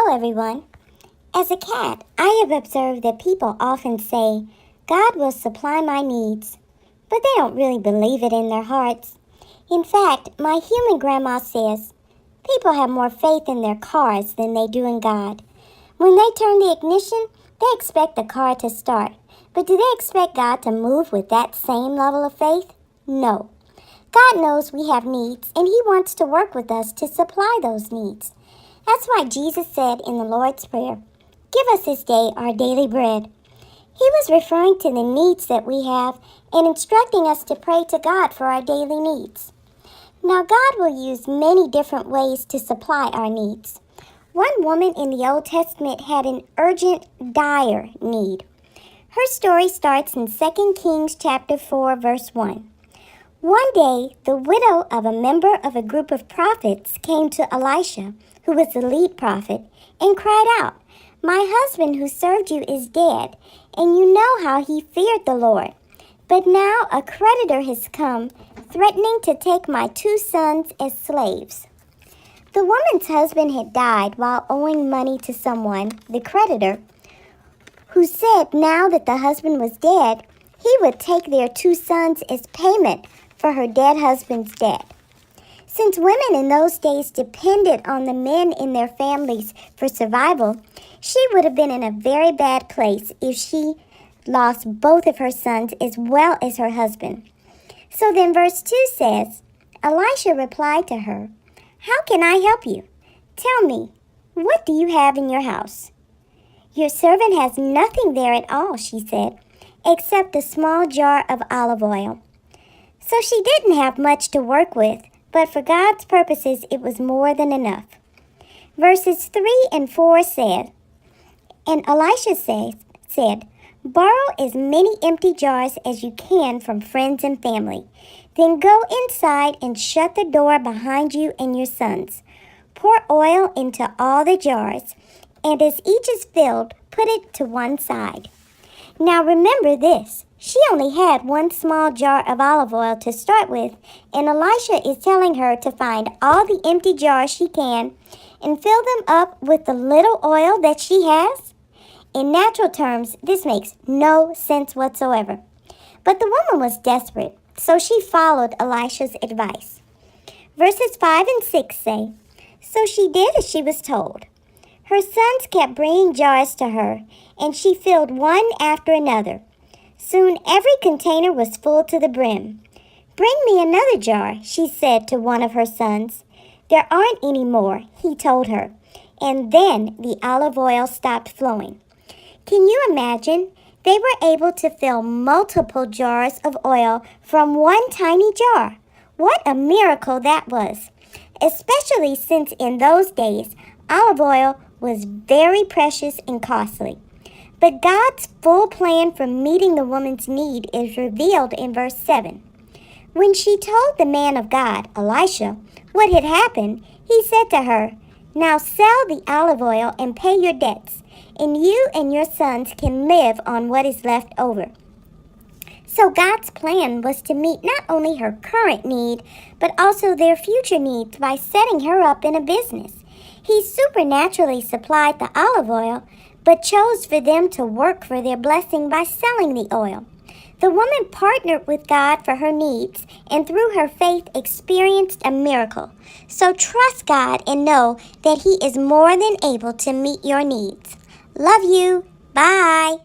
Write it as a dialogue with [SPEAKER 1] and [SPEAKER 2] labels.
[SPEAKER 1] Hello, everyone. As a cat, I have observed that people often say, God will supply my needs, but they don't really believe it in their hearts. In fact, my human grandma says, people have more faith in their cars than they do in God. When they turn the ignition, they expect the car to start. But do they expect God to move with that same level of faith? No. God knows we have needs, and He wants to work with us to supply those needs. That's why Jesus said in the Lord's Prayer, "Give us this day our daily bread." He was referring to the needs that we have and instructing us to pray to God for our daily needs. Now, God will use many different ways to supply our needs. One woman in the Old Testament had an urgent, dire need. Her story starts in 2 Kings chapter 4, verse 1. One day, the widow of a member of a group of prophets came to Elisha, who was the lead prophet, and cried out, "My husband who served you is dead, and you know how he feared the Lord. But now a creditor has come, threatening to take my 2 sons as slaves." The woman's husband had died while owing money to someone, the creditor, who said now that the husband was dead, he would take their 2 sons as payment for her dead husband's debt. Since women in those days depended on the men in their families for survival, she would have been in a very bad place if she lost both of her sons as well as her husband. So then verse 2 says, Elisha replied to her, "How can I help you? Tell me, what do you have in your house?" "Your servant has nothing there at all," she said, "except a small jar of olive oil." So she didn't have much to work with, but for God's purposes it was more than enough. Verses 3 and 4 said, And Elisha said, "Borrow as many empty jars as you can from friends and family. Then go inside and shut the door behind you and your sons. Pour oil into all the jars, and as each is filled, put it to one side." Now remember this, she only had 1 small jar of olive oil to start with, and Elisha is telling her to find all the empty jars she can and fill them up with the little oil that she has. In natural terms, this makes no sense whatsoever. But the woman was desperate, so she followed Elisha's advice. Verses 5 and 6 say, So she did as she was told. Her sons kept bringing jars to her, and she filled one after another. Soon every container was full to the brim. "Bring me another jar," she said to one of her sons. "There aren't any more," he told her. And then the olive oil stopped flowing. Can you imagine? They were able to fill multiple jars of oil from one tiny jar. What a miracle that was! Especially since in those days, olive oil was very precious and costly. But God's full plan for meeting the woman's need is revealed in verse 7. When she told the man of God, Elisha, what had happened, he said to her, "Now sell the olive oil and pay your debts, and you and your sons can live on what is left over." So God's plan was to meet not only her current need, but also their future needs by setting her up in a business. He supernaturally supplied the olive oil, but chose for them to work for their blessing by selling the oil. The woman partnered with God for her needs, and through her faith experienced a miracle. So trust God and know that He is more than able to meet your needs. Love you. Bye.